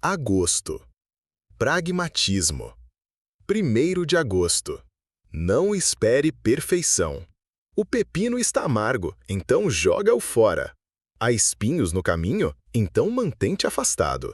Agosto. Pragmatismo. 1º de agosto. Não espere perfeição. O pepino está amargo, então joga-o fora. Há espinhos no caminho? Então mantém-te afastado.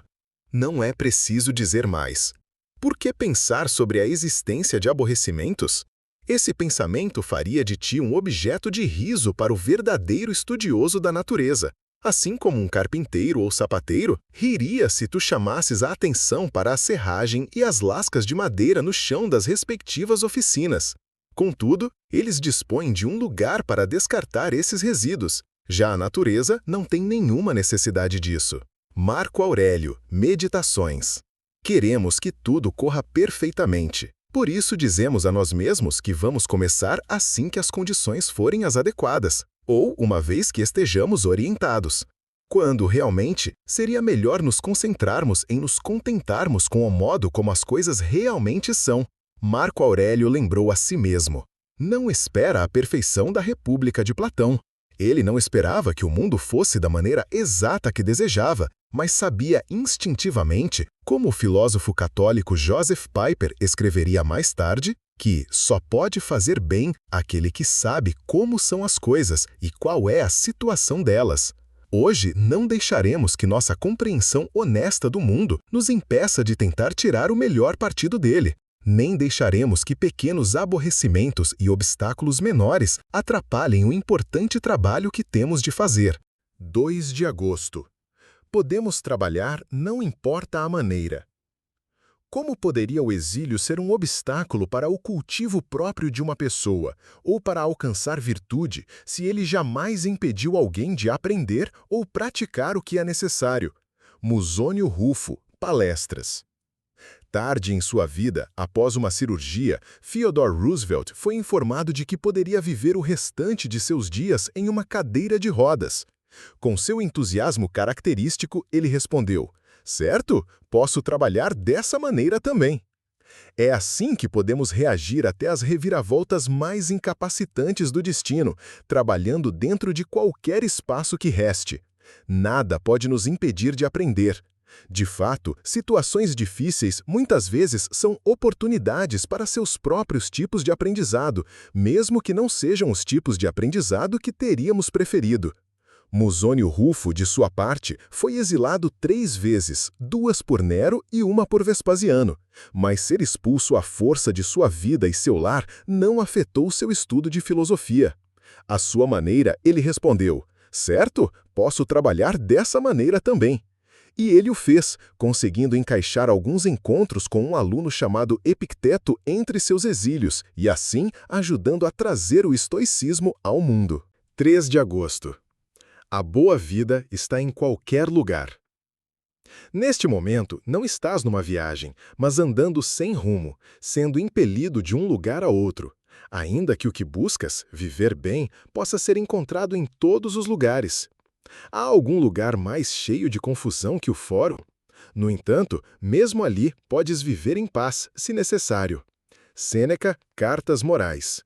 Não é preciso dizer mais. Por que pensar sobre a existência de aborrecimentos? Esse pensamento faria de ti um objeto de riso para o verdadeiro estudioso da natureza. Assim como um carpinteiro ou sapateiro riria se tu chamasses a atenção para a serragem e as lascas de madeira no chão das respectivas oficinas. Contudo, eles dispõem de um lugar para descartar esses resíduos. Já a natureza não tem nenhuma necessidade disso. Marco Aurélio, Meditações. Queremos que tudo corra perfeitamente. Por isso dizemos a nós mesmos que vamos começar assim que as condições forem as adequadas, ou uma vez que estejamos orientados. Quando, realmente, seria melhor nos concentrarmos em nos contentarmos com o modo como as coisas realmente são. Marco Aurélio lembrou a si mesmo. Não espera a perfeição da República de Platão. Ele não esperava que o mundo fosse da maneira exata que desejava, mas sabia instintivamente, como o filósofo católico Joseph Pieper escreveria mais tarde, que só pode fazer bem aquele que sabe como são as coisas e qual é a situação delas. Hoje não deixaremos que nossa compreensão honesta do mundo nos impeça de tentar tirar o melhor partido dele. Nem deixaremos que pequenos aborrecimentos e obstáculos menores atrapalhem o importante trabalho que temos de fazer. 2 de agosto. Podemos trabalhar, não importa a maneira. Como poderia o exílio ser um obstáculo para o cultivo próprio de uma pessoa, ou para alcançar virtude, se ele jamais impediu alguém de aprender ou praticar o que é necessário? Musônio Rufo, Palestras. Tarde em sua vida, após uma cirurgia, Theodore Roosevelt foi informado de que poderia viver o restante de seus dias em uma cadeira de rodas. Com seu entusiasmo característico, ele respondeu: "Certo, posso trabalhar dessa maneira também." É assim que podemos reagir até às reviravoltas mais incapacitantes do destino, trabalhando dentro de qualquer espaço que reste. Nada pode nos impedir de aprender. De fato, situações difíceis muitas vezes são oportunidades para seus próprios tipos de aprendizado, mesmo que não sejam os tipos de aprendizado que teríamos preferido. Musônio Rufo, de sua parte, foi exilado 3 vezes, 2 por Nero e 1 por Vespasiano. Mas ser expulso à força de sua vida e seu lar não afetou seu estudo de filosofia. À sua maneira, ele respondeu: "Certo, posso trabalhar dessa maneira também." E ele o fez, conseguindo encaixar alguns encontros com um aluno chamado Epicteto entre seus exílios, e assim ajudando a trazer o estoicismo ao mundo. 3 de agosto. A boa vida está em qualquer lugar. Neste momento, não estás numa viagem, mas andando sem rumo, sendo impelido de um lugar a outro. Ainda que o que buscas, viver bem, possa ser encontrado em todos os lugares. Há algum lugar mais cheio de confusão que o fórum? No entanto, mesmo ali, podes viver em paz, se necessário. Sêneca, Cartas Morais.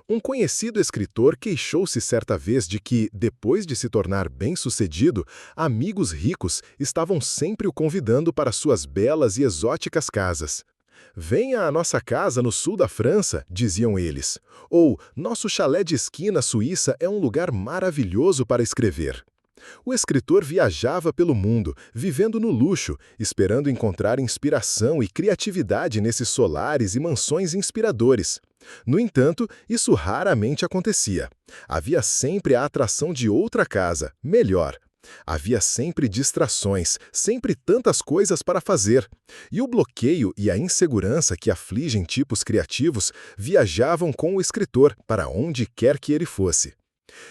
Um conhecido escritor queixou-se certa vez de que, depois de se tornar bem-sucedido, amigos ricos estavam sempre o convidando para suas belas e exóticas casas. "Venha à nossa casa no sul da França", diziam eles. Ou, "Nosso chalé de esquina suíça é um lugar maravilhoso para escrever." O escritor viajava pelo mundo, vivendo no luxo, esperando encontrar inspiração e criatividade nesses solares e mansões inspiradores. No entanto, isso raramente acontecia. Havia sempre a atração de outra casa, melhor. Havia sempre distrações, sempre tantas coisas para fazer. E o bloqueio e a insegurança que afligem tipos criativos viajavam com o escritor para onde quer que ele fosse.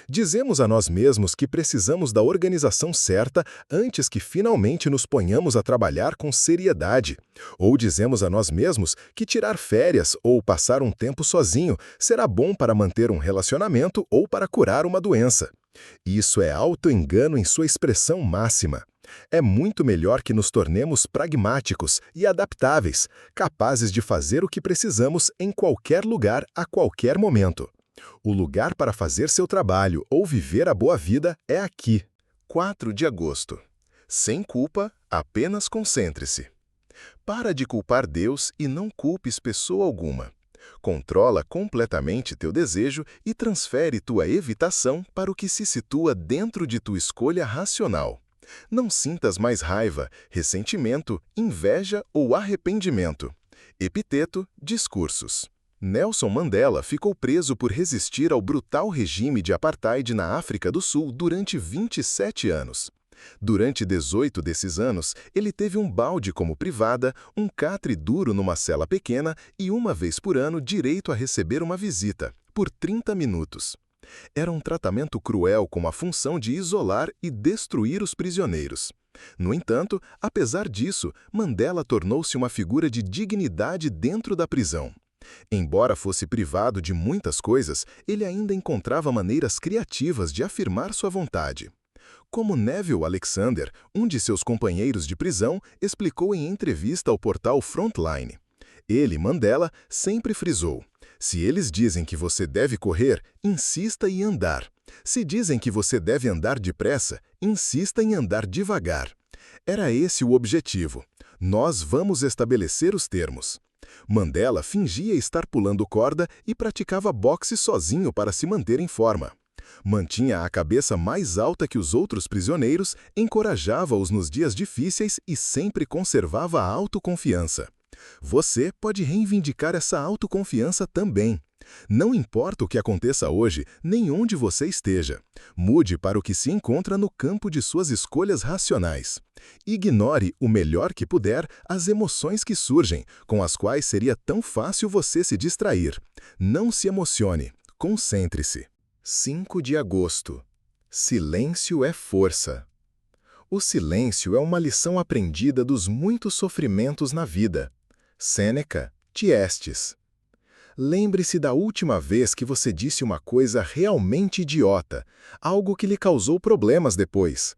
Dizemos a nós mesmos que precisamos da organização certa antes que finalmente nos ponhamos a trabalhar com seriedade. Ou dizemos a nós mesmos que tirar férias ou passar um tempo sozinho será bom para manter um relacionamento ou para curar uma doença. Isso é auto-engano em sua expressão máxima. É muito melhor que nos tornemos pragmáticos e adaptáveis, capazes de fazer o que precisamos em qualquer lugar a qualquer momento. O lugar para fazer seu trabalho ou viver a boa vida é aqui. 4 de agosto. Sem culpa, Apenas concentre-se. Para de culpar Deus e não culpes pessoa alguma. Controla completamente teu desejo e transfere tua evitação para o que se situa dentro de tua escolha racional. Não sintas mais raiva, ressentimento, inveja ou arrependimento. Epiteto, discursos. Nelson Mandela ficou preso por resistir ao brutal regime de apartheid na África do Sul durante 27 anos. Durante 18 desses anos, ele teve um balde como privada, um catre duro numa cela pequena e uma vez por ano direito a receber uma visita, por 30 minutos. Era um tratamento cruel com a função de isolar e destruir os prisioneiros. No entanto, apesar disso, Mandela tornou-se uma figura de dignidade dentro da prisão. Embora fosse privado de muitas coisas, ele ainda encontrava maneiras criativas de afirmar sua vontade. Como Neville Alexander, um de seus companheiros de prisão, explicou em entrevista ao portal Frontline. Ele, Mandela, sempre frisou: se eles dizem que você deve correr, insista em andar. Se dizem que você deve andar depressa, insista em andar devagar. Era esse o objetivo. Nós vamos estabelecer os termos. Mandela fingia estar pulando corda e praticava boxe sozinho para se manter em forma. Mantinha a cabeça mais alta que os outros prisioneiros, encorajava-os nos dias difíceis e sempre conservava a autoconfiança. Você pode reivindicar essa autoconfiança também. Não importa o que aconteça hoje, nem onde você esteja. Mude para o que se encontra no campo de suas escolhas racionais. Ignore, o melhor que puder, as emoções que surgem, com as quais seria tão fácil você se distrair. Não se emocione. Concentre-se. 5 de agosto. Silêncio é força. O silêncio é uma lição aprendida dos muitos sofrimentos na vida. Sêneca, Tiestes. Lembre-se da última vez que você disse uma coisa realmente idiota, algo que lhe causou problemas depois.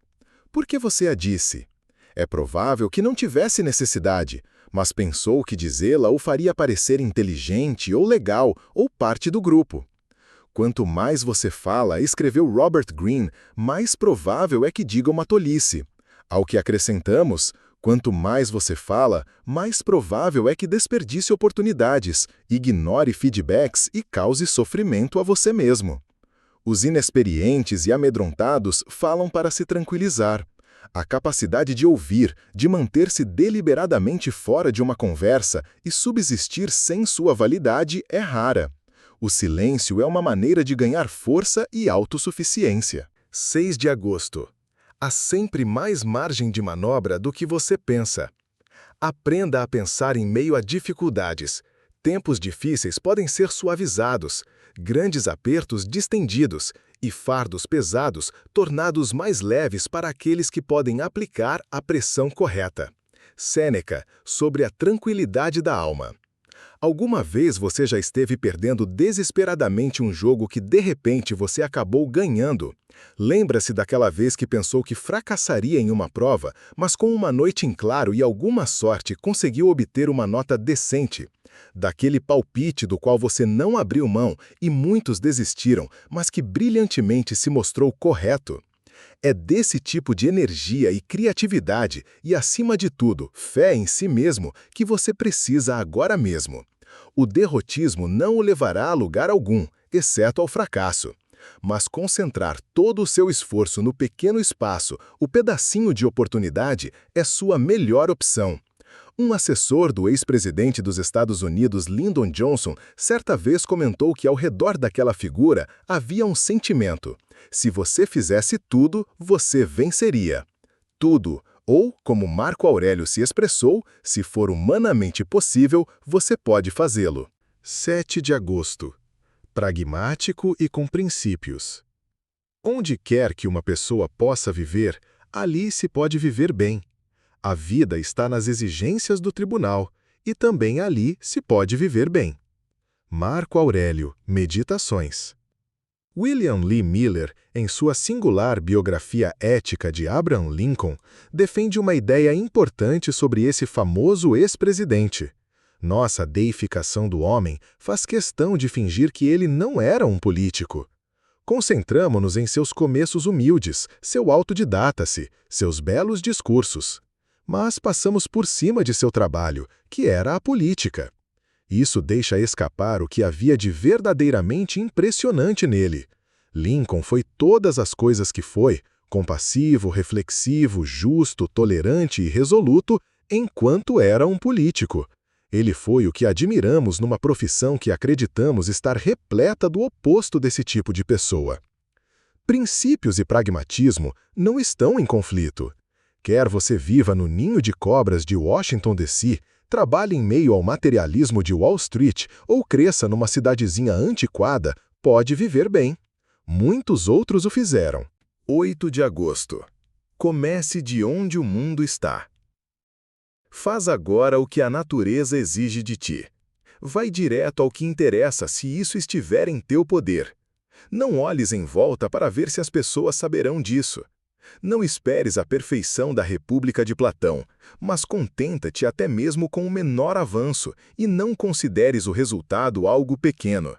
Por que você a disse? É provável que não tivesse necessidade, mas pensou que dizê-la o faria parecer inteligente ou legal ou parte do grupo. Quanto mais você fala, escreveu Robert Greene, mais provável é que diga uma tolice. Ao que acrescentamos, quanto mais você fala, mais provável é que desperdice oportunidades, ignore feedbacks e cause sofrimento a você mesmo. Os inexperientes e amedrontados falam para se tranquilizar. A capacidade de ouvir, de manter-se deliberadamente fora de uma conversa e subsistir sem sua validade é rara. O silêncio é uma maneira de ganhar força e autossuficiência. 6 de agosto. Há sempre mais margem de manobra do que você pensa. Aprenda a pensar em meio a dificuldades. Tempos difíceis podem ser suavizados, grandes apertos distendidos e fardos pesados tornados mais leves para aqueles que podem aplicar a pressão correta. Sêneca, sobre a tranquilidade da alma. Alguma vez você já esteve perdendo desesperadamente um jogo que de repente você acabou ganhando? Lembra-se daquela vez que pensou que fracassaria em uma prova, mas com uma noite em claro e alguma sorte conseguiu obter uma nota decente? Daquele palpite do qual você não abriu mão e muitos desistiram, mas que brilhantemente se mostrou correto? É desse tipo de energia e criatividade e, acima de tudo, fé em si mesmo que você precisa agora mesmo. O derrotismo não o levará a lugar algum, exceto ao fracasso. Mas concentrar todo o seu esforço no pequeno espaço, o pedacinho de oportunidade, é sua melhor opção. Um assessor do ex-presidente dos Estados Unidos, Lyndon Johnson, certa vez comentou que ao redor daquela figura havia um sentimento. Se você fizesse tudo, você venceria. Tudo, ou, como Marco Aurélio se expressou, se for humanamente possível, você pode fazê-lo. 7 de agosto. Pragmático e com princípios. Onde quer que uma pessoa possa viver, ali se pode viver bem. A vida está nas exigências do tribunal, e também ali se pode viver bem. Marco Aurélio, Meditações. William Lee Miller, em sua singular biografia ética de Abraham Lincoln, defende uma ideia importante sobre esse famoso ex-presidente. Nossa deificação do homem faz questão de fingir que ele não era um político. Concentramo-nos em seus começos humildes, seu autodidata-se, seus belos discursos. mas passamos por cima de seu trabalho, que era a política. Isso deixa escapar o que havia de verdadeiramente impressionante nele. Lincoln foi todas as coisas que foi, compassivo, reflexivo, justo, tolerante e resoluto, enquanto era um político. Ele foi o que admiramos numa profissão que acreditamos estar repleta do oposto desse tipo de pessoa. Princípios e pragmatismo não estão em conflito. Quer você viva no ninho de cobras de Washington, D.C., trabalhe em meio ao materialismo de Wall Street ou cresça numa cidadezinha antiquada, pode viver bem. Muitos outros o fizeram. 8 de agosto. Comece de onde o mundo está. Faz agora o que a natureza exige de ti. Vai direto ao que interessa se isso estiver em teu poder. Não olhes em volta para ver se as pessoas saberão disso. Não esperes a perfeição da República de Platão, mas contenta-te até mesmo com o menor avanço e não consideres o resultado algo pequeno.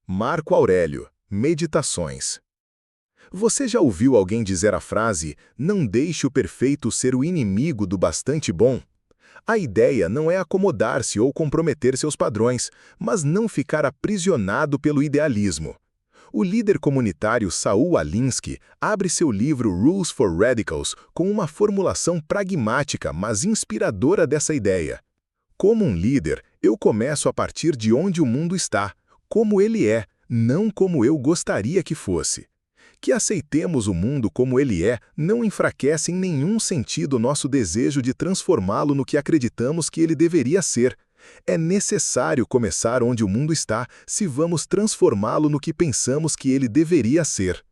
Marco Aurélio, Meditações. Você já ouviu alguém dizer a frase, não deixe o perfeito ser o inimigo do bastante bom? A ideia não é acomodar-se ou comprometer seus padrões, mas não ficar aprisionado pelo idealismo. O líder comunitário Saul Alinsky abre seu livro Rules for Radicals com uma formulação pragmática, mas inspiradora dessa ideia. Como um líder, eu começo a partir de onde o mundo está, como ele é, não como eu gostaria que fosse. Que aceitemos o mundo como ele é não enfraquece em nenhum sentido nosso desejo de transformá-lo no que acreditamos que ele deveria ser. É necessário começar onde o mundo está se vamos transformá-lo no que pensamos que ele deveria ser.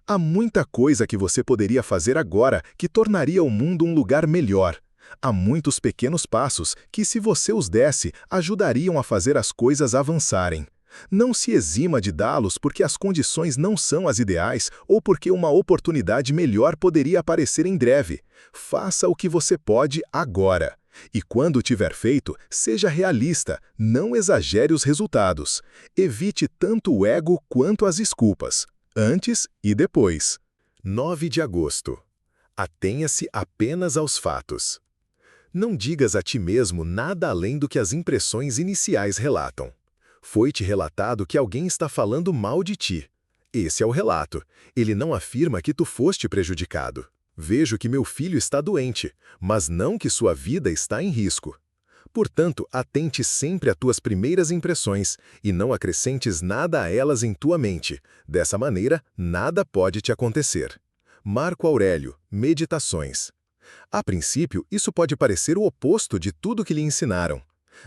Há muita coisa que você poderia fazer agora que tornaria o mundo um lugar melhor. Há muitos pequenos passos que, se você os desse, ajudariam a fazer as coisas avançarem. Não se exima de dá-los porque as condições não são as ideais ou porque uma oportunidade melhor poderia aparecer em breve. Faça o que você pode agora. E quando tiver feito, seja realista, não exagere os resultados. Evite tanto o ego quanto as desculpas, antes e depois. 9 de agosto. Atenha-se apenas aos fatos. Não digas a ti mesmo nada além do que as impressões iniciais relatam. Foi-te relatado que alguém está falando mal de ti. Esse é o relato. Ele não afirma que tu foste prejudicado. Vejo que meu filho está doente, mas não que sua vida está em risco. Portanto, atente sempre a tuas primeiras impressões e não acrescentes nada a elas em tua mente. Dessa maneira, nada pode te acontecer. Marco Aurélio, Meditações. A princípio, isso pode parecer o oposto de tudo que lhe ensinaram.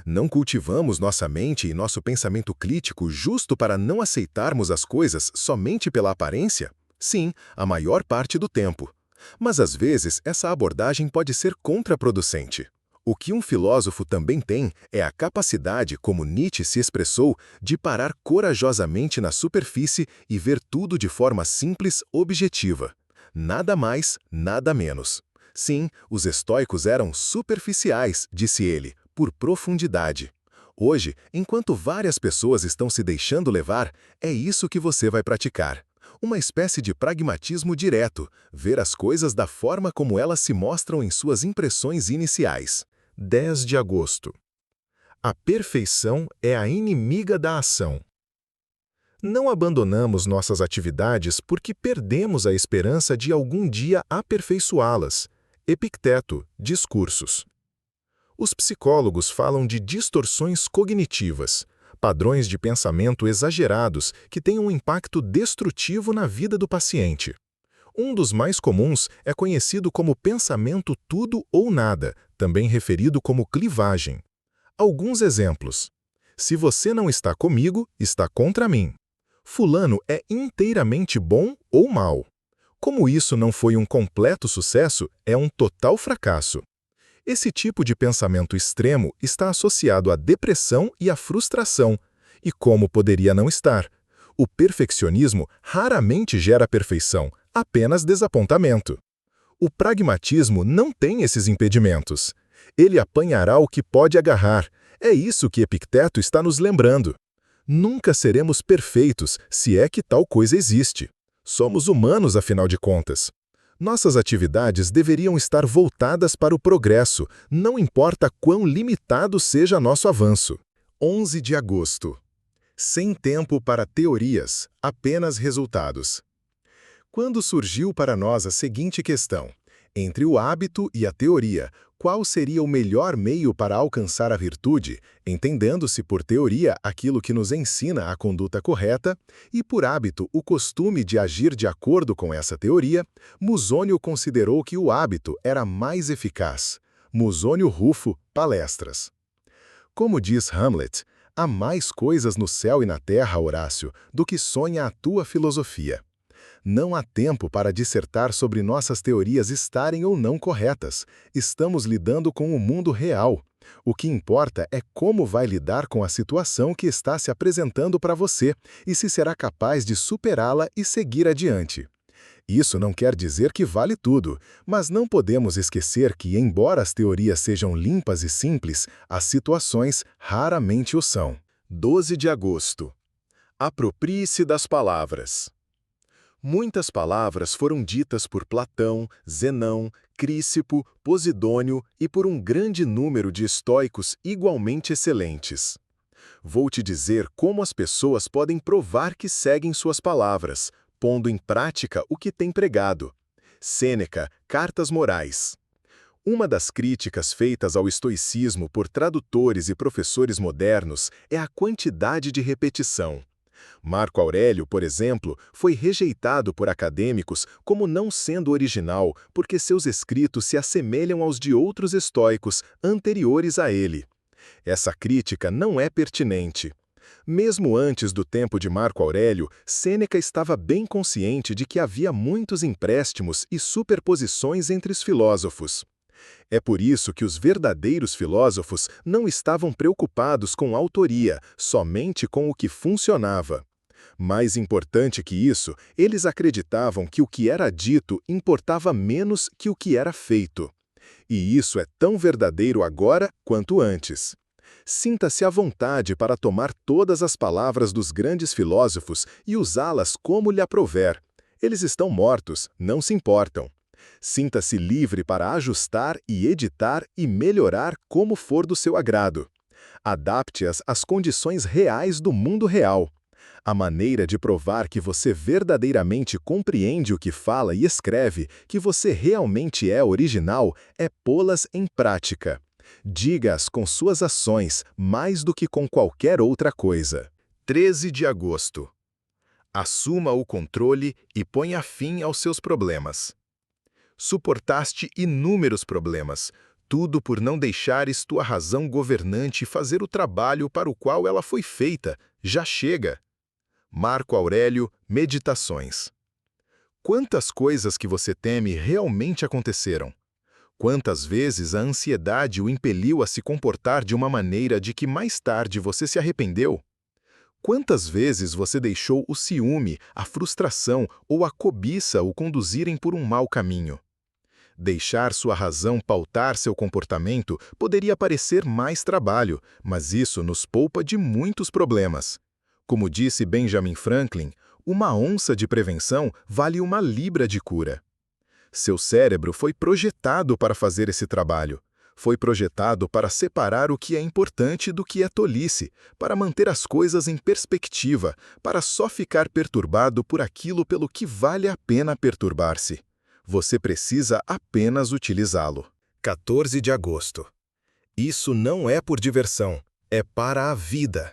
Não cultivamos nossa mente e nosso pensamento crítico justo para não aceitarmos as coisas somente pela aparência? Sim, a maior parte do tempo. Mas às vezes essa abordagem pode ser contraproducente. O que um filósofo também tem é a capacidade, como Nietzsche se expressou, de parar corajosamente na superfície e ver tudo de forma simples, objetiva. Nada mais, nada menos. Sim, os estoicos eram superficiais, disse ele, por profundidade. Hoje, enquanto várias pessoas estão se deixando levar, é isso que você vai praticar. Uma espécie de pragmatismo direto, ver as coisas da forma como elas se mostram em suas impressões iniciais. 10 de agosto. A perfeição é a inimiga da ação. Não abandonamos nossas atividades porque perdemos a esperança de algum dia aperfeiçoá-las. Epicteto, Discursos. Os psicólogos falam de distorções cognitivas, padrões de pensamento exagerados que têm um impacto destrutivo na vida do paciente. Um dos mais comuns é conhecido como pensamento tudo ou nada, também referido como clivagem. Alguns exemplos. Se você não está comigo, está contra mim. Fulano é inteiramente bom ou mau. Como isso não foi um completo sucesso, é um total fracasso. Esse tipo de pensamento extremo está associado à depressão e à frustração. E como poderia não estar? O perfeccionismo raramente gera perfeição, apenas desapontamento. O pragmatismo não tem esses impedimentos. Ele apanhará o que pode agarrar. É isso que Epicteto está nos lembrando. Nunca seremos perfeitos, se é que tal coisa existe. Somos humanos, afinal de contas. Nossas atividades deveriam estar voltadas para o progresso, não importa quão limitado seja nosso avanço. 11 de agosto. Sem tempo para teorias, apenas resultados. Quando surgiu para nós a seguinte questão: entre o hábito e a teoria, qual seria o melhor meio para alcançar a virtude, entendendo-se por teoria aquilo que nos ensina a conduta correta, e por hábito o costume de agir de acordo com essa teoria, Musônio considerou que o hábito era mais eficaz. Musônio Rufo, Palestras. Como diz Hamlet, há mais coisas no céu e na terra, Horácio, do que sonha a tua filosofia. Não há tempo para dissertar sobre nossas teorias estarem ou não corretas. Estamos lidando com o mundo real. O que importa é como vai lidar com a situação que está se apresentando para você e se será capaz de superá-la e seguir adiante. Isso não quer dizer que vale tudo, mas não podemos esquecer que, embora as teorias sejam limpas e simples, as situações raramente o são. 12 de agosto. Aproprie-se das palavras. Muitas palavras foram ditas por Platão, Zenão, Crícipo, Posidônio e por um grande número de estoicos igualmente excelentes. Vou te dizer como as pessoas podem provar que seguem suas palavras, pondo em prática o que têm pregado. Sêneca, Cartas Morais. Uma das críticas feitas ao estoicismo por tradutores e professores modernos é a quantidade de repetição. Marco Aurélio, por exemplo, foi rejeitado por acadêmicos como não sendo original porque seus escritos se assemelham aos de outros estoicos anteriores a ele. Essa crítica não é pertinente. Mesmo antes do tempo de Marco Aurélio, Sêneca estava bem consciente de que havia muitos empréstimos e superposições entre os filósofos. É por isso que os verdadeiros filósofos não estavam preocupados com a autoria, somente com o que funcionava. Mais importante que isso, eles acreditavam que o que era dito importava menos que o que era feito. E isso é tão verdadeiro agora quanto antes. Sinta-se à vontade para tomar todas as palavras dos grandes filósofos e usá-las como lhe aprouver. Eles estão mortos, não se importam. Sinta-se livre para ajustar e editar e melhorar como for do seu agrado. Adapte-as às condições reais do mundo real. A maneira de provar que você verdadeiramente compreende o que fala e escreve, que você realmente é original, é pô-las em prática. Diga-as com suas ações, mais do que com qualquer outra coisa. 13 de agosto. Assuma o controle e ponha fim aos seus problemas. Suportaste inúmeros problemas, tudo por não deixares tua razão governante fazer o trabalho para o qual ela foi feita. Já chega. Marco Aurélio, Meditações. Quantas coisas que você teme realmente aconteceram? Quantas vezes a ansiedade o impeliu a se comportar de uma maneira de que mais tarde você se arrependeu? Quantas vezes você deixou o ciúme, a frustração ou a cobiça o conduzirem por um mau caminho? Deixar sua razão pautar seu comportamento poderia parecer mais trabalho, mas isso nos poupa de muitos problemas. Como disse Benjamin Franklin, uma onça de prevenção vale uma libra de cura. Seu cérebro foi projetado para fazer esse trabalho. Foi projetado para separar o que é importante do que é tolice, para manter as coisas em perspectiva, para só ficar perturbado por aquilo pelo que vale a pena perturbar-se. Você precisa apenas utilizá-lo. 14 de agosto. Isso não é por diversão, é para a vida.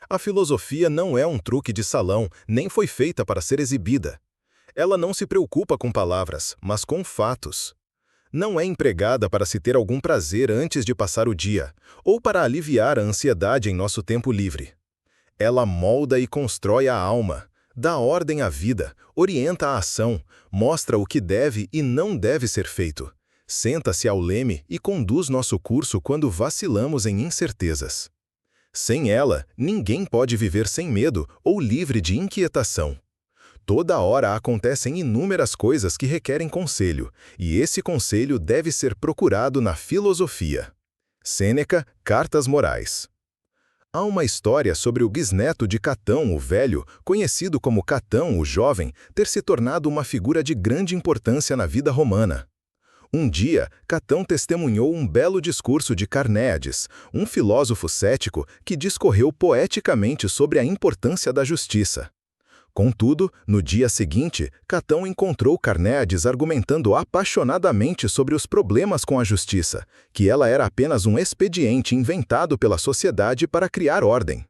A filosofia não é um truque de salão, nem foi feita para ser exibida. Ela não se preocupa com palavras, mas com fatos. Não é empregada para se ter algum prazer antes de passar o dia, ou para aliviar a ansiedade em nosso tempo livre. Ela molda e constrói a alma, dá ordem à vida, orienta a ação, mostra o que deve e não deve ser feito. Senta-se ao leme e conduz nosso curso quando vacilamos em incertezas. Sem ela, ninguém pode viver sem medo ou livre de inquietação. Toda hora acontecem inúmeras coisas que requerem conselho, e esse conselho deve ser procurado na filosofia. Sêneca, Cartas Morais. Há uma história sobre o bisneto de Catão o Velho, conhecido como Catão o Jovem, ter se tornado uma figura de grande importância na vida romana. Um dia, Catão testemunhou um belo discurso de Carnéades, um filósofo cético que discorreu poeticamente sobre a importância da justiça. Contudo, no dia seguinte, Catão encontrou Carnéades argumentando apaixonadamente sobre os problemas com a justiça, que ela era apenas um expediente inventado pela sociedade para criar ordem.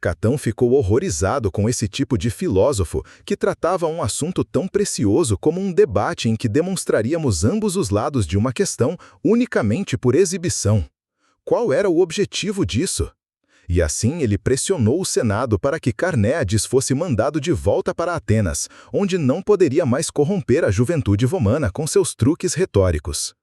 Catão ficou horrorizado com esse tipo de filósofo que tratava um assunto tão precioso como um debate em que demonstraríamos ambos os lados de uma questão unicamente por exibição. Qual era o objetivo disso? E assim ele pressionou o Senado para que Carnéades fosse mandado de volta para Atenas, onde não poderia mais corromper a juventude romana com seus truques retóricos.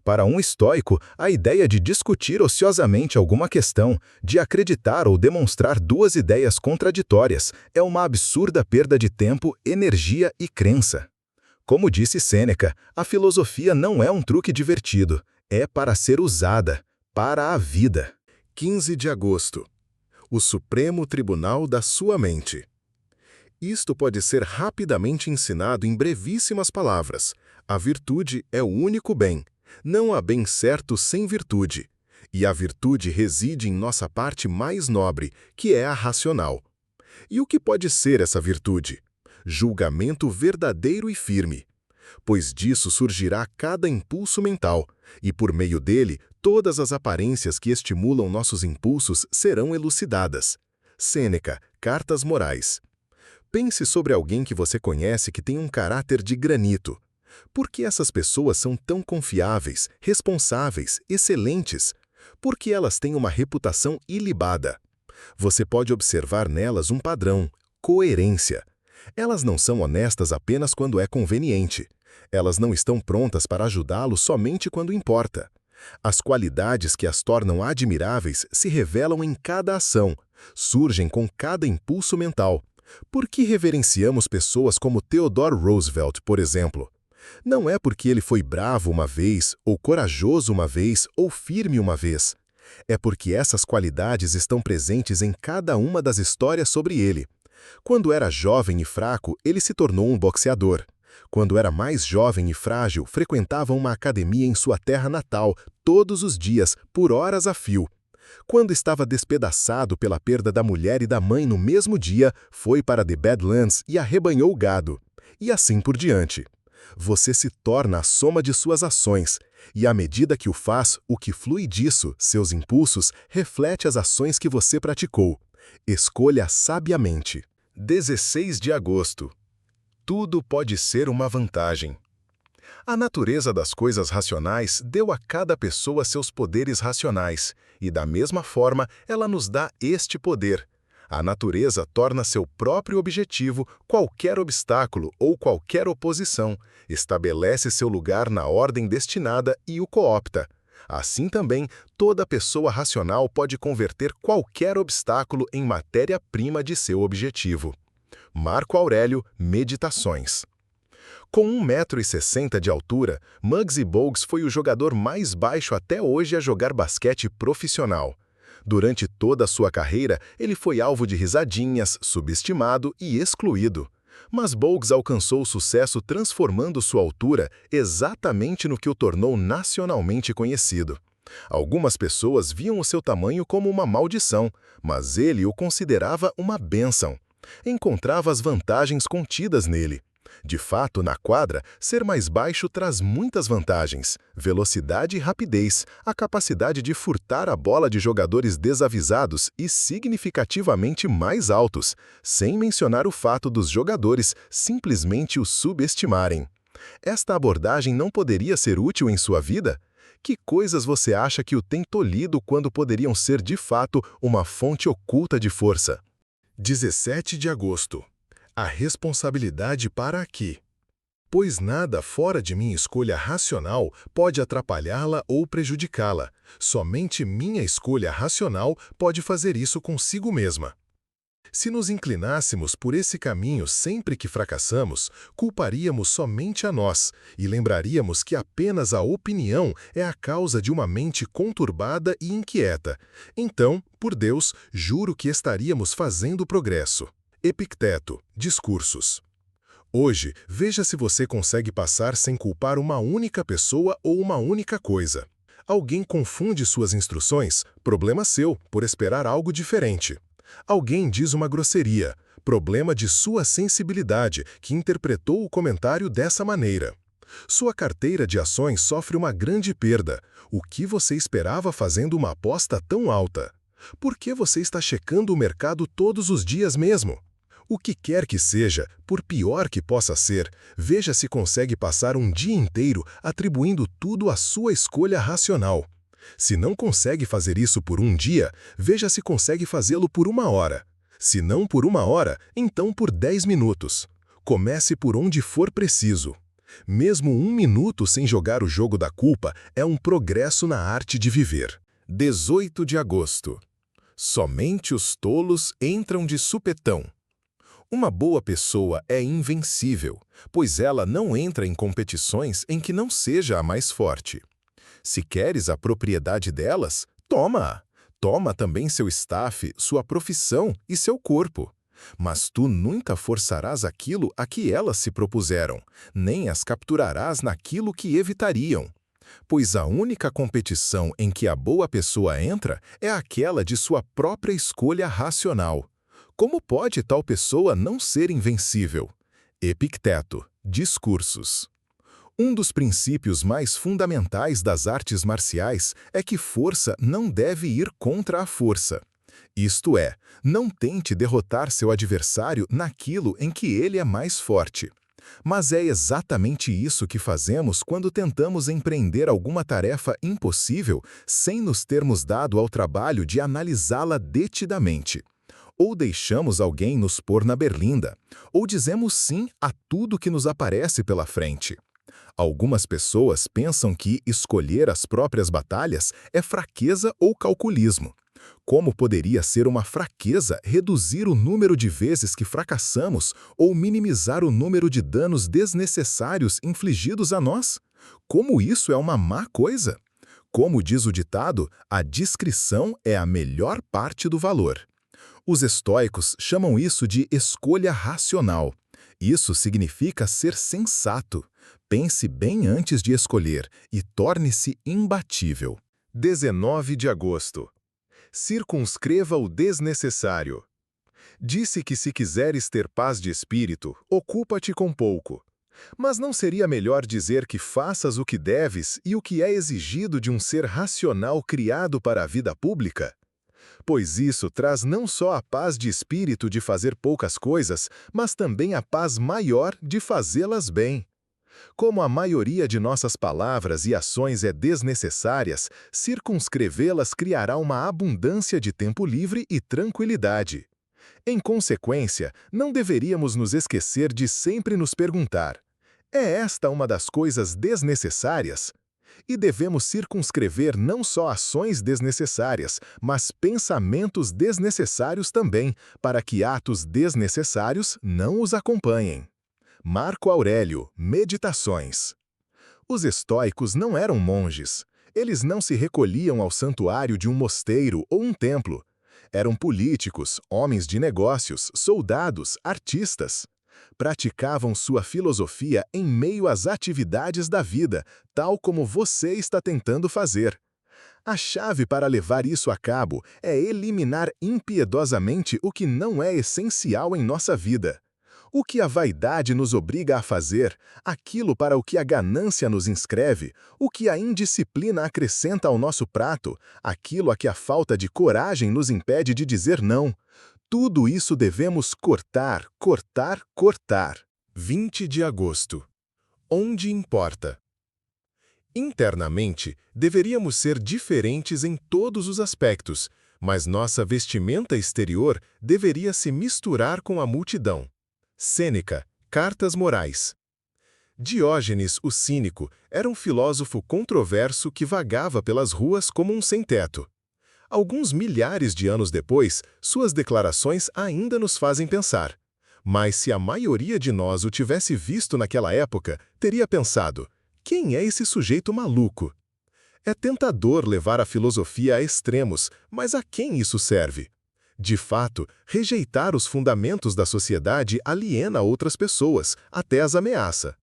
Para um estoico, a ideia de discutir ociosamente alguma questão, de acreditar ou demonstrar duas ideias contraditórias, é uma absurda perda de tempo, energia e crença. Como disse Sêneca, a filosofia não é um truque divertido, é para ser usada, para a vida. 15 de agosto. O Supremo Tribunal da sua mente. Isto pode ser rapidamente ensinado em brevíssimas palavras. A virtude é o único bem. Não há bem certo sem virtude. E a virtude reside em nossa parte mais nobre, que é a racional. E o que pode ser essa virtude? Julgamento verdadeiro e firme. Pois disso surgirá cada impulso mental, e por meio dele, todas as aparências que estimulam nossos impulsos serão elucidadas. Sêneca, Cartas Morais. Pense sobre alguém que você conhece que tem um caráter de granito. Por que essas pessoas são tão confiáveis, responsáveis, excelentes? Porque elas têm uma reputação ilibada. Você pode observar nelas um padrão, coerência. Elas não são honestas apenas quando é conveniente. Elas não estão prontas para ajudá-lo somente quando importa. As qualidades que as tornam admiráveis se revelam em cada ação, surgem com cada impulso mental. Por que reverenciamos pessoas como Theodore Roosevelt, por exemplo? Não é porque ele foi bravo uma vez, ou corajoso uma vez, ou firme uma vez. É porque essas qualidades estão presentes em cada uma das histórias sobre ele. Quando era jovem e fraco, ele se tornou um boxeador. Quando era mais jovem e frágil, frequentava uma academia em sua terra natal, todos os dias, por horas a fio. Quando estava despedaçado pela perda da mulher e da mãe no mesmo dia, foi para The Badlands e arrebanhou gado. E assim por diante. Você se torna a soma de suas ações, e à medida que o faz, o que flui disso, seus impulsos, reflete as ações que você praticou. Escolha sabiamente. 16 de agosto. Tudo pode ser uma vantagem. A natureza das coisas racionais deu a cada pessoa seus poderes racionais, e da mesma forma ela nos dá este poder. A natureza torna seu próprio objetivo qualquer obstáculo ou qualquer oposição, estabelece seu lugar na ordem destinada e o coopta. Assim também, toda pessoa racional pode converter qualquer obstáculo em matéria-prima de seu objetivo. Marco Aurélio, Meditações. Com 1,60 m de altura, Muggsy Bogues foi o jogador mais baixo até hoje a jogar basquete profissional. Durante toda a sua carreira, ele foi alvo de risadinhas, subestimado e excluído. Mas Bogues alcançou sucesso transformando sua altura exatamente no que o tornou nacionalmente conhecido. Algumas pessoas viam o seu tamanho como uma maldição, mas ele o considerava uma bênção. Encontrava as vantagens contidas nele. De fato, na quadra, ser mais baixo traz muitas vantagens: velocidade e rapidez, a capacidade de furtar a bola de jogadores desavisados e significativamente mais altos, sem mencionar o fato dos jogadores simplesmente o subestimarem. Esta abordagem não poderia ser útil em sua vida? Que coisas você acha que o tem tolhido quando poderiam ser de fato uma fonte oculta de força? 17 de agosto. A responsabilidade para aqui. Pois nada fora de minha escolha racional pode atrapalhá-la ou prejudicá-la. Somente minha escolha racional pode fazer isso consigo mesma. Se nos inclinássemos por esse caminho sempre que fracassamos, culparíamos somente a nós e lembraríamos que apenas a opinião é a causa de uma mente conturbada e inquieta. Então, por Deus, juro que estaríamos fazendo progresso. Epicteto, Discursos. Hoje, veja se você consegue passar sem culpar uma única pessoa ou uma única coisa. Alguém confunde suas instruções? Problema seu, por esperar algo diferente. Alguém diz uma grosseria? Problema de sua sensibilidade, que interpretou o comentário dessa maneira. Sua carteira de ações sofre uma grande perda. O que você esperava fazendo uma aposta tão alta? Por que você está checando o mercado todos os dias mesmo? O que quer que seja, por pior que possa ser, veja se consegue passar um dia inteiro atribuindo tudo à sua escolha racional. Se não consegue fazer isso por um dia, veja se consegue fazê-lo por 1 hora. Se não por 1 hora, então por 10 minutos. Comece por onde for preciso. Mesmo 1 minuto sem jogar o jogo da culpa é um progresso na arte de viver. 18 de agosto. Somente os tolos entram de supetão. Uma boa pessoa é invencível, pois ela não entra em competições em que não seja a mais forte. Se queres a propriedade delas, toma-a. Toma também seu staff, sua profissão e seu corpo. Mas tu nunca forçarás aquilo a que elas se propuseram, nem as capturarás naquilo que evitariam. Pois a única competição em que a boa pessoa entra é aquela de sua própria escolha racional. Como pode tal pessoa não ser invencível? Epicteto, Discursos. Um dos princípios mais fundamentais das artes marciais é que força não deve ir contra a força. Isto é, não tente derrotar seu adversário naquilo em que ele é mais forte. Mas é exatamente isso que fazemos quando tentamos empreender alguma tarefa impossível sem nos termos dado ao trabalho de analisá-la detidamente. Ou deixamos alguém nos pôr na berlinda, ou dizemos sim a tudo que nos aparece pela frente. Algumas pessoas pensam que escolher as próprias batalhas é fraqueza ou calculismo. Como poderia ser uma fraqueza reduzir o número de vezes que fracassamos ou minimizar o número de danos desnecessários infligidos a nós? Como isso é uma má coisa? Como diz o ditado, a discrição é a melhor parte do valor. Os estoicos chamam isso de escolha racional. Isso significa ser sensato. Pense bem antes de escolher e torne-se imbatível. 19 de agosto. Circunscreva o desnecessário. Disse que se quiseres ter paz de espírito, ocupa-te com pouco. Mas não seria melhor dizer que faças o que deves e o que é exigido de um ser racional criado para a vida pública? Pois isso traz não só a paz de espírito de fazer poucas coisas, mas também a paz maior de fazê-las bem. Como a maioria de nossas palavras e ações é desnecessárias, circunscrevê-las criará uma abundância de tempo livre e tranquilidade. Em consequência, não deveríamos nos esquecer de sempre nos perguntar: é esta uma das coisas desnecessárias? E devemos circunscrever não só ações desnecessárias, mas pensamentos desnecessários também, para que atos desnecessários não os acompanhem. Marco Aurélio, Meditações. Os estoicos não eram monges. Eles não se recolhiam ao santuário de um mosteiro ou um templo. Eram políticos, homens de negócios, soldados, artistas. Praticavam sua filosofia em meio às atividades da vida, tal como você está tentando fazer. A chave para levar isso a cabo é eliminar impiedosamente o que não é essencial em nossa vida. O que a vaidade nos obriga a fazer, aquilo para o que a ganância nos inscreve, o que a indisciplina acrescenta ao nosso prato, aquilo a que a falta de coragem nos impede de dizer não. Tudo isso devemos cortar, cortar, cortar. 20 de agosto. Onde importa? Internamente, deveríamos ser diferentes em todos os aspectos, mas nossa vestimenta exterior deveria se misturar com a multidão. Sêneca, Cartas Morais. Diógenes, o cínico, era um filósofo controverso que vagava pelas ruas como um sem-teto. Alguns milhares de anos depois, suas declarações ainda nos fazem pensar. Mas se a maioria de nós o tivesse visto naquela época, teria pensado: quem é esse sujeito maluco? É tentador levar a filosofia a extremos, mas a quem isso serve? De fato, rejeitar os fundamentos da sociedade aliena outras pessoas, até as ameaça.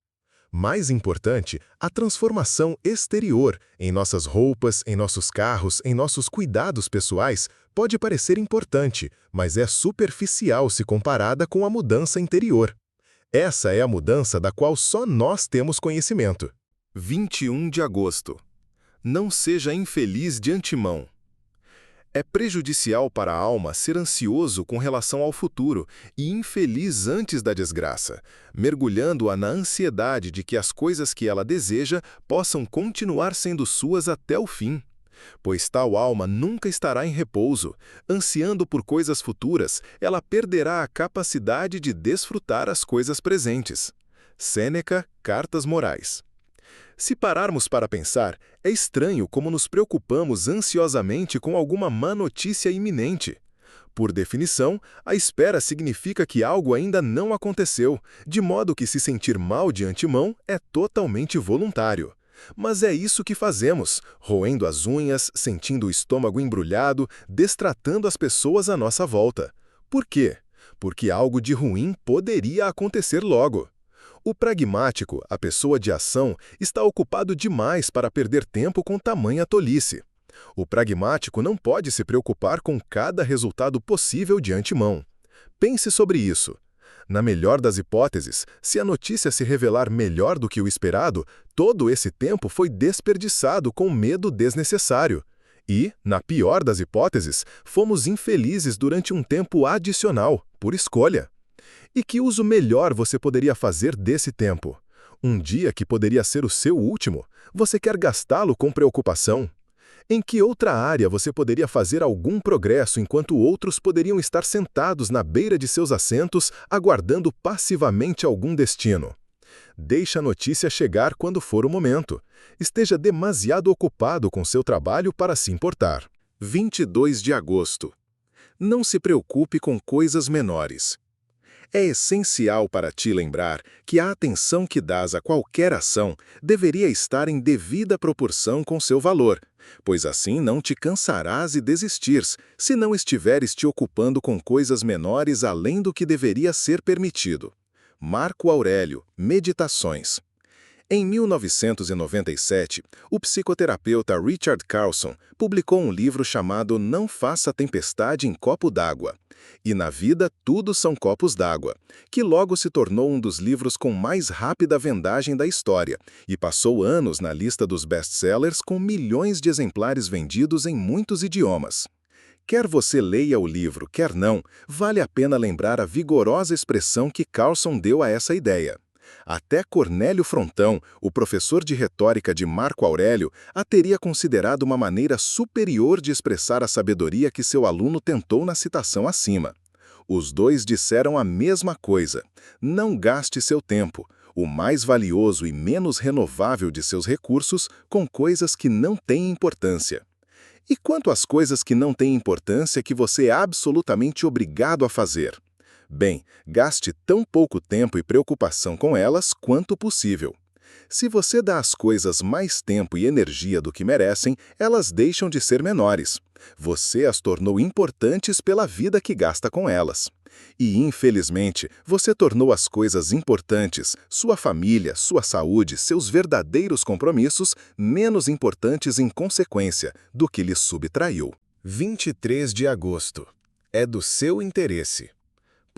Mais importante, a transformação exterior, em nossas roupas, em nossos carros, em nossos cuidados pessoais, pode parecer importante, mas é superficial se comparada com a mudança interior. Essa é a mudança da qual só nós temos conhecimento. 21 de agosto. Não seja infeliz de antemão. É prejudicial para a alma ser ansioso com relação ao futuro e infeliz antes da desgraça, mergulhando-a na ansiedade de que as coisas que ela deseja possam continuar sendo suas até o fim. Pois tal alma nunca estará em repouso. Ansiando por coisas futuras, ela perderá a capacidade de desfrutar as coisas presentes. Sêneca, Cartas Morais. Se pararmos para pensar, é estranho como nos preocupamos ansiosamente com alguma má notícia iminente. Por definição, a espera significa que algo ainda não aconteceu, de modo que se sentir mal de antemão é totalmente voluntário. Mas é isso que fazemos, roendo as unhas, sentindo o estômago embrulhado, destratando as pessoas à nossa volta. Por quê? Porque algo de ruim poderia acontecer logo. O pragmático, a pessoa de ação, está ocupado demais para perder tempo com tamanha tolice. O pragmático não pode se preocupar com cada resultado possível de antemão. Pense sobre isso. Na melhor das hipóteses, se a notícia se revelar melhor do que o esperado, todo esse tempo foi desperdiçado com medo desnecessário. E, na pior das hipóteses, fomos infelizes durante um tempo adicional, por escolha. E que uso melhor você poderia fazer desse tempo? Um dia que poderia ser o seu último, você quer gastá-lo com preocupação? Em que outra área você poderia fazer algum progresso enquanto outros poderiam estar sentados na beira de seus assentos, aguardando passivamente algum destino? Deixe a notícia chegar quando for o momento. Esteja demasiado ocupado com seu trabalho para se importar. 22 de agosto. Não se preocupe com coisas menores. É essencial para ti lembrar que a atenção que dás a qualquer ação deveria estar em devida proporção com seu valor, pois assim não te cansarás e desistires, se não estiveres te ocupando com coisas menores além do que deveria ser permitido. Marco Aurélio, Meditações. Em 1997, o psicoterapeuta Richard Carlson publicou um livro chamado Não Faça Tempestade em Copo d'Água. E na vida tudo são copos d'água, que logo se tornou um dos livros com mais rápida vendagem da história e passou anos na lista dos best-sellers com milhões de exemplares vendidos em muitos idiomas. Quer você leia o livro, quer não, vale a pena lembrar a vigorosa expressão que Carlson deu a essa ideia. Até Cornélio Frontão, o professor de retórica de Marco Aurélio, a teria considerado uma maneira superior de expressar a sabedoria que seu aluno tentou na citação acima. Os dois disseram a mesma coisa: não gaste seu tempo, o mais valioso e menos renovável de seus recursos, com coisas que não têm importância. E quanto às coisas que não têm importância que você é absolutamente obrigado a fazer? Bem, gaste tão pouco tempo e preocupação com elas quanto possível. Se você dá às coisas mais tempo e energia do que merecem, elas deixam de ser menores. Você as tornou importantes pela vida que gasta com elas. E, infelizmente, você tornou as coisas importantes, sua família, sua saúde, seus verdadeiros compromissos, menos importantes em consequência do que lhes subtraiu. 23 de agosto. É do seu interesse.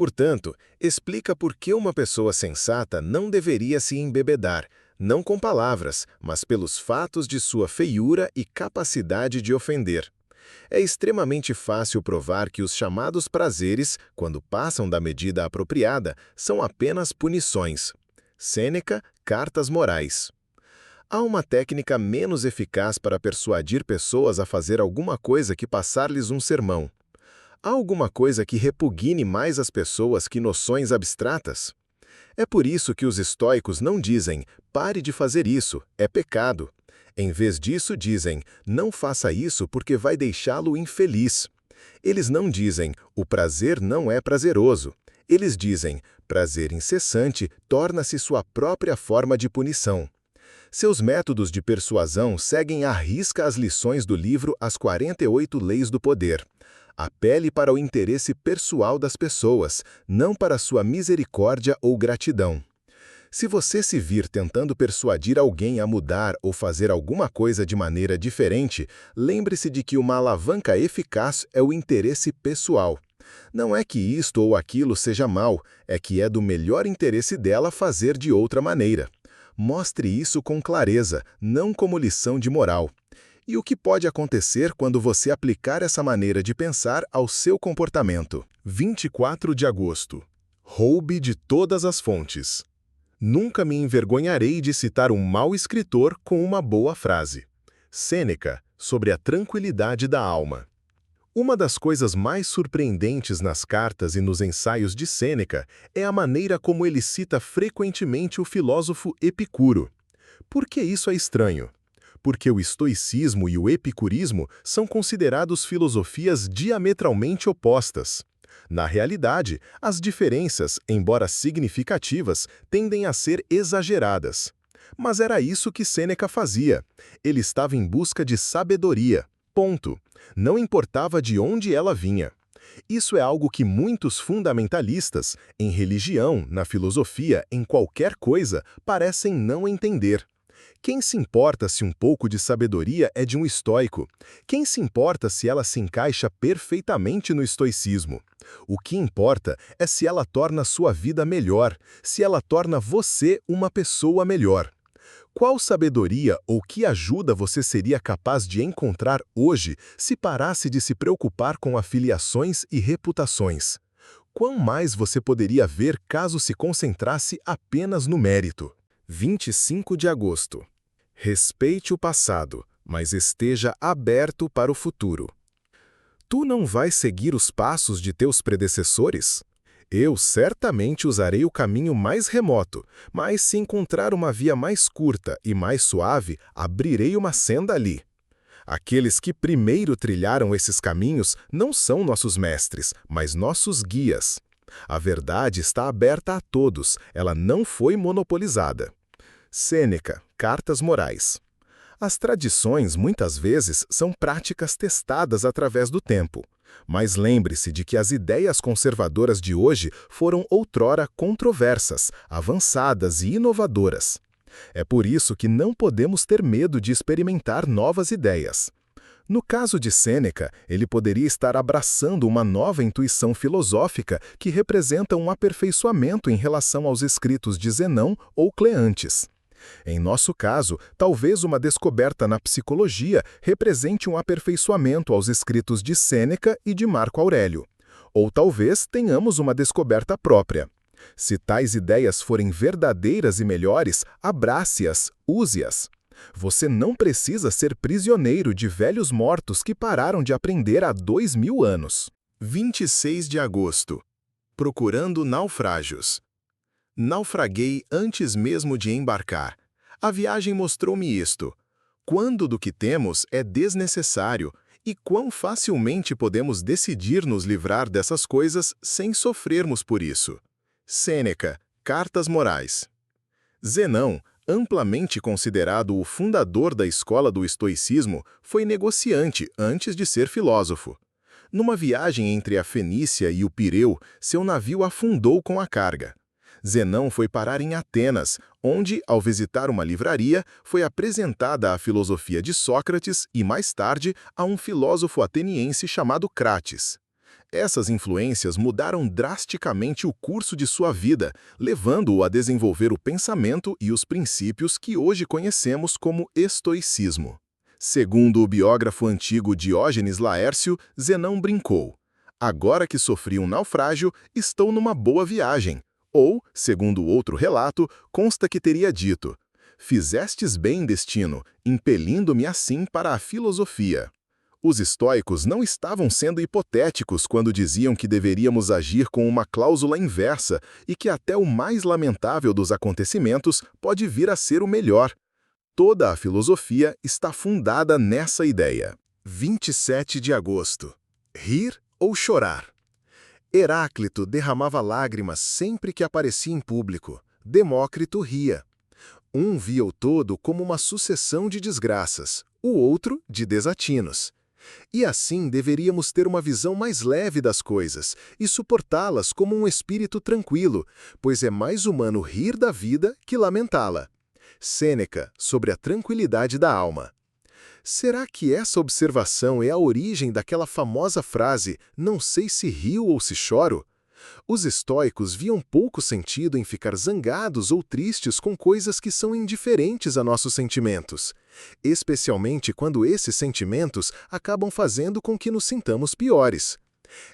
Portanto, explica por que uma pessoa sensata não deveria se embebedar, não com palavras, mas pelos fatos de sua feiura e capacidade de ofender. É extremamente fácil provar que os chamados prazeres, quando passam da medida apropriada, são apenas punições. Sêneca, Cartas Morais. Há uma técnica menos eficaz para persuadir pessoas a fazer alguma coisa que passar-lhes um sermão. Há alguma coisa que repugne mais as pessoas que noções abstratas? É por isso que os estoicos não dizem, pare de fazer isso, é pecado. Em vez disso, dizem, não faça isso porque vai deixá-lo infeliz. Eles não dizem, o prazer não é prazeroso. Eles dizem, prazer incessante torna-se sua própria forma de punição. Seus métodos de persuasão seguem à risca as lições do livro As 48 Leis do Poder. Apele para o interesse pessoal das pessoas, não para sua misericórdia ou gratidão. Se você se vir tentando persuadir alguém a mudar ou fazer alguma coisa de maneira diferente, lembre-se de que uma alavanca eficaz é o interesse pessoal. Não é que isto ou aquilo seja mal, é que é do melhor interesse dela fazer de outra maneira. Mostre isso com clareza, não como lição de moral. E o que pode acontecer quando você aplicar essa maneira de pensar ao seu comportamento? 24 de agosto. Roube de todas as fontes. Nunca me envergonharei de citar um mau escritor com uma boa frase. Sêneca, sobre a tranquilidade da alma. Uma das coisas mais surpreendentes nas cartas e nos ensaios de Sêneca é a maneira como ele cita frequentemente o filósofo Epicuro. Por que isso é estranho? Porque o estoicismo e o epicurismo são considerados filosofias diametralmente opostas. Na realidade, as diferenças, embora significativas, tendem a ser exageradas. Mas era isso que Sêneca fazia. Ele estava em busca de sabedoria. Ponto. Não importava de onde ela vinha. Isso é algo que muitos fundamentalistas, em religião, na filosofia, em qualquer coisa, parecem não entender. Quem se importa se um pouco de sabedoria é de um estoico? Quem se importa se ela se encaixa perfeitamente no estoicismo? O que importa é se ela torna sua vida melhor, se ela torna você uma pessoa melhor. Qual sabedoria ou que ajuda você seria capaz de encontrar hoje se parasse de se preocupar com afiliações e reputações? Quão mais você poderia ver caso se concentrasse apenas no mérito? 25 de agosto. Respeite o passado, mas esteja aberto para o futuro. Tu não vais seguir os passos de teus predecessores? Eu certamente usarei o caminho mais remoto, mas se encontrar uma via mais curta e mais suave, abrirei uma senda ali. Aqueles que primeiro trilharam esses caminhos não são nossos mestres, mas nossos guias. A verdade está aberta a todos, ela não foi monopolizada. Sêneca, Cartas Morais. As tradições, muitas vezes, são práticas testadas através do tempo. Mas lembre-se de que as ideias conservadoras de hoje foram outrora controversas, avançadas e inovadoras. É por isso que não podemos ter medo de experimentar novas ideias. No caso de Sêneca, ele poderia estar abraçando uma nova intuição filosófica que representa um aperfeiçoamento em relação aos escritos de Zenão ou Cleantes. Em nosso caso, talvez uma descoberta na psicologia represente um aperfeiçoamento aos escritos de Sêneca e de Marco Aurélio. Ou talvez tenhamos uma descoberta própria. Se tais ideias forem verdadeiras e melhores, abrace-as, use-as. Você não precisa ser prisioneiro de velhos mortos que pararam de aprender há 2000 anos. 26 de agosto. Procurando naufrágios. Naufraguei antes mesmo de embarcar. A viagem mostrou-me isto. Quando do que temos é desnecessário e quão facilmente podemos decidir nos livrar dessas coisas sem sofrermos por isso. Sêneca, Cartas Morais. Zenão, amplamente considerado o fundador da escola do estoicismo, foi negociante antes de ser filósofo. Numa viagem entre a Fenícia e o Pireu, seu navio afundou com a carga. Zenão foi parar em Atenas, onde, ao visitar uma livraria, foi apresentada a filosofia de Sócrates e, mais tarde, a um filósofo ateniense chamado Crates. Essas influências mudaram drasticamente o curso de sua vida, levando-o a desenvolver o pensamento e os princípios que hoje conhecemos como estoicismo. Segundo o biógrafo antigo Diógenes Laércio, Zenão brincou: "Agora que sofri um naufrágio, estou numa boa viagem." Ou, segundo outro relato, consta que teria dito: "Fizestes bem, destino, impelindo-me assim para a filosofia." Os estoicos não estavam sendo hipotéticos quando diziam que deveríamos agir com uma cláusula inversa e que até o mais lamentável dos acontecimentos pode vir a ser o melhor. Toda a filosofia está fundada nessa ideia. 27 de agosto. Rir ou chorar? Heráclito derramava lágrimas sempre que aparecia em público. Demócrito ria. Um via o todo como uma sucessão de desgraças, o outro de desatinos. E assim deveríamos ter uma visão mais leve das coisas e suportá-las como um espírito tranquilo, pois é mais humano rir da vida que lamentá-la. Sêneca, sobre a tranquilidade da alma. Será que essa observação é a origem daquela famosa frase "não sei se rio ou se choro"? Os estoicos viam pouco sentido em ficar zangados ou tristes com coisas que são indiferentes a nossos sentimentos, especialmente quando esses sentimentos acabam fazendo com que nos sintamos piores.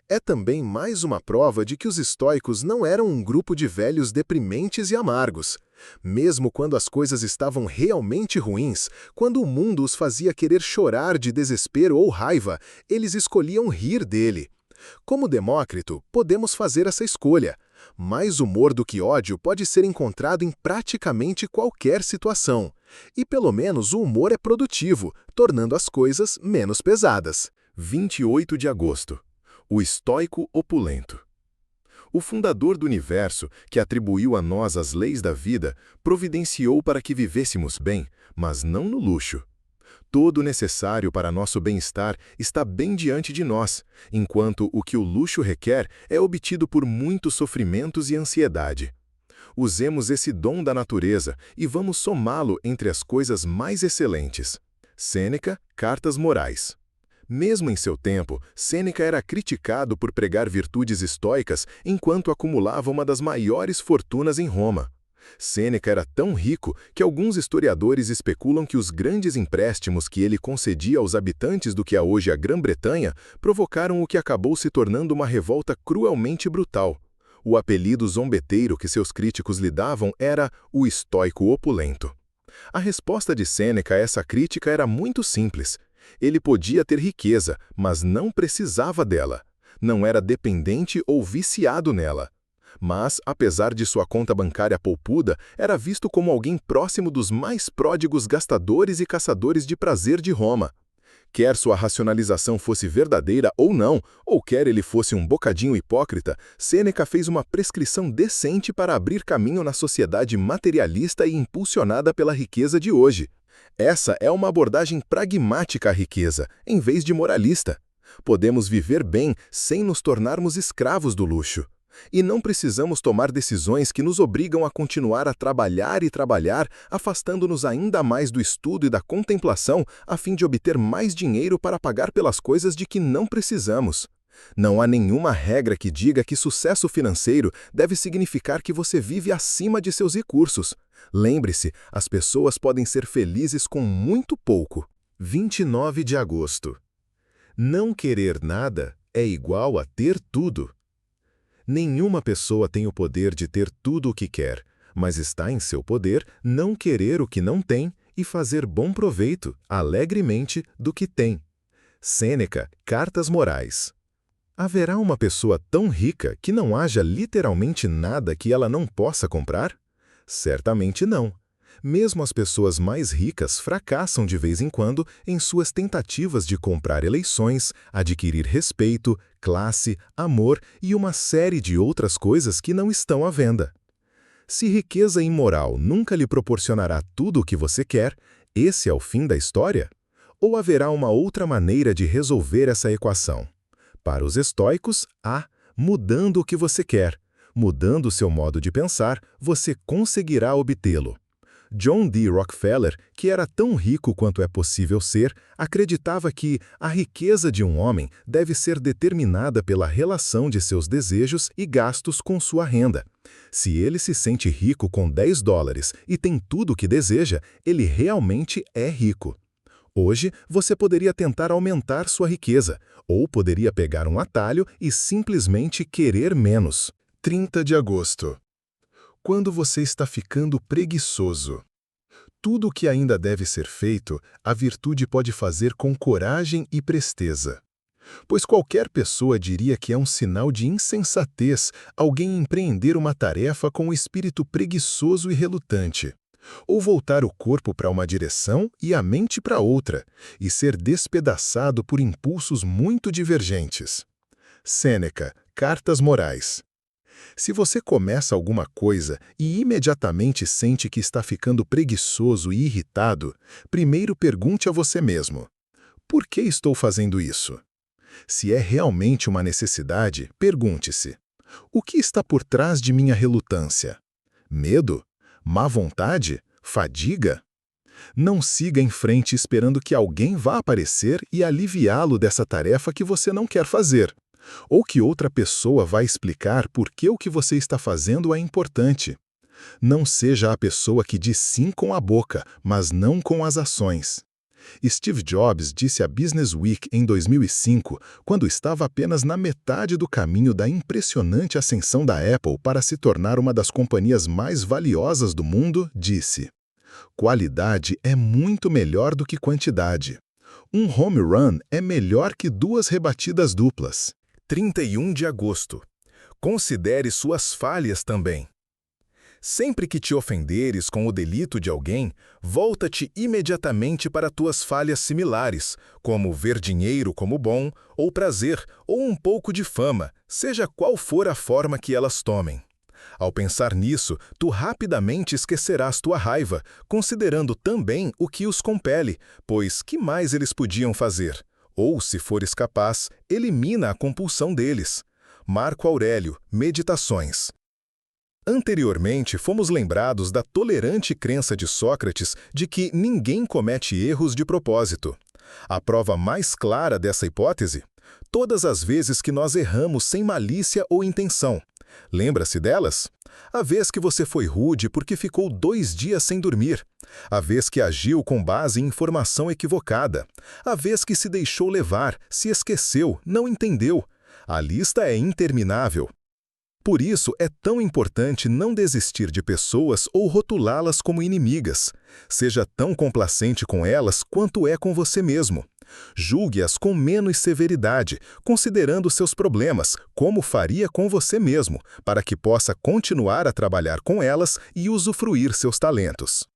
É também mais uma prova de que os estoicos não eram um grupo de velhos deprimentes e amargos. Mesmo quando as coisas estavam realmente ruins, quando o mundo os fazia querer chorar de desespero ou raiva, eles escolhiam rir dele. Como Demócrito, podemos fazer essa escolha. Mais humor do que ódio pode ser encontrado em praticamente qualquer situação. E pelo menos o humor é produtivo, tornando as coisas menos pesadas. 28 de agosto. O estoico opulento. O fundador do universo, que atribuiu a nós as leis da vida, providenciou para que vivêssemos bem, mas não no luxo. Todo o necessário para nosso bem-estar está bem diante de nós, enquanto o que o luxo requer é obtido por muitos sofrimentos e ansiedade. Usemos esse dom da natureza e vamos somá-lo entre as coisas mais excelentes. Sêneca, Cartas Morais. Mesmo em seu tempo, Sêneca era criticado por pregar virtudes estoicas enquanto acumulava uma das maiores fortunas em Roma. Sêneca era tão rico que alguns historiadores especulam que os grandes empréstimos que ele concedia aos habitantes do que é hoje a Grã-Bretanha provocaram o que acabou se tornando uma revolta cruelmente brutal. O apelido zombeteiro que seus críticos lhe davam era o estoico opulento. A resposta de Sêneca a essa crítica era muito simples. Ele podia ter riqueza, mas não precisava dela. Não era dependente ou viciado nela. Mas, apesar de sua conta bancária poupuda, era visto como alguém próximo dos mais pródigos gastadores e caçadores de prazer de Roma. Quer sua racionalização fosse verdadeira ou não, ou quer ele fosse um bocadinho hipócrita, Sêneca fez uma prescrição decente para abrir caminho na sociedade materialista e impulsionada pela riqueza de hoje. Essa é uma abordagem pragmática à riqueza, em vez de moralista. Podemos viver bem sem nos tornarmos escravos do luxo. E não precisamos tomar decisões que nos obrigam a continuar a trabalhar e trabalhar, afastando-nos ainda mais do estudo e da contemplação, a fim de obter mais dinheiro para pagar pelas coisas de que não precisamos. Não há nenhuma regra que diga que sucesso financeiro deve significar que você vive acima de seus recursos. Lembre-se, as pessoas podem ser felizes com muito pouco. 29 de agosto. Não querer nada é igual a ter tudo. Nenhuma pessoa tem o poder de ter tudo o que quer, mas está em seu poder não querer o que não tem e fazer bom proveito, alegremente, do que tem. Sêneca, Cartas Morais. Haverá uma pessoa tão rica que não haja literalmente nada que ela não possa comprar? Certamente não. Mesmo as pessoas mais ricas fracassam de vez em quando em suas tentativas de comprar eleições, adquirir respeito, classe, amor e uma série de outras coisas que não estão à venda. Se riqueza imoral nunca lhe proporcionará tudo o que você quer, esse é o fim da história? Ou haverá uma outra maneira de resolver essa equação? Para os estoicos, há mudando o que você quer. Mudando seu modo de pensar, você conseguirá obtê-lo. John D. Rockefeller, que era tão rico quanto é possível ser, acreditava que a riqueza de um homem deve ser determinada pela relação de seus desejos e gastos com sua renda. Se ele se sente rico com $10 e tem tudo o que deseja, ele realmente é rico. Hoje, você poderia tentar aumentar sua riqueza, ou poderia pegar um atalho e simplesmente querer menos. 30 de agosto. Quando você está ficando preguiçoso. Tudo o que ainda deve ser feito, a virtude pode fazer com coragem e presteza. Pois qualquer pessoa diria que é um sinal de insensatez alguém empreender uma tarefa com um espírito preguiçoso e relutante. Ou voltar o corpo para uma direção e a mente para outra, e ser despedaçado por impulsos muito divergentes. Sêneca, Cartas Morais. Se você começa alguma coisa e imediatamente sente que está ficando preguiçoso e irritado, primeiro pergunte a você mesmo: por que estou fazendo isso? Se é realmente uma necessidade, pergunte-se: o que está por trás de minha relutância? Medo? Má vontade? Fadiga? Não siga em frente esperando que alguém vá aparecer e aliviá-lo dessa tarefa que você não quer fazer, ou que outra pessoa vai explicar por que o que você está fazendo é importante. Não seja a pessoa que diz sim com a boca, mas não com as ações. Steve Jobs disse à Business Week em 2005, quando estava apenas na metade do caminho da impressionante ascensão da Apple para se tornar uma das companhias mais valiosas do mundo, disse: qualidade é muito melhor do que quantidade. Um home run é melhor que 2 rebatidas duplas. 31 de agosto. Considere suas falhas também. Sempre que te ofenderes com o delito de alguém, volta-te imediatamente para tuas falhas similares, como ver dinheiro como bom, ou prazer, ou um pouco de fama, seja qual for a forma que elas tomem. Ao pensar nisso, tu rapidamente esquecerás tua raiva, considerando também o que os compele, pois que mais eles podiam fazer? Ou, se fores capaz, elimina a compulsão deles. Marco Aurélio, Meditações. Anteriormente, fomos lembrados da tolerante crença de Sócrates de que ninguém comete erros de propósito. A prova mais clara dessa hipótese? Todas as vezes que nós erramos sem malícia ou intenção. Lembra-se delas? A vez que você foi rude porque ficou 2 dias sem dormir. A vez que agiu com base em informação equivocada. A vez que se deixou levar, se esqueceu, não entendeu. A lista é interminável. Por isso, é tão importante não desistir de pessoas ou rotulá-las como inimigas. Seja tão complacente com elas quanto é com você mesmo. Julgue-as com menos severidade, considerando seus problemas, como faria com você mesmo, para que possa continuar a trabalhar com elas e usufruir seus talentos.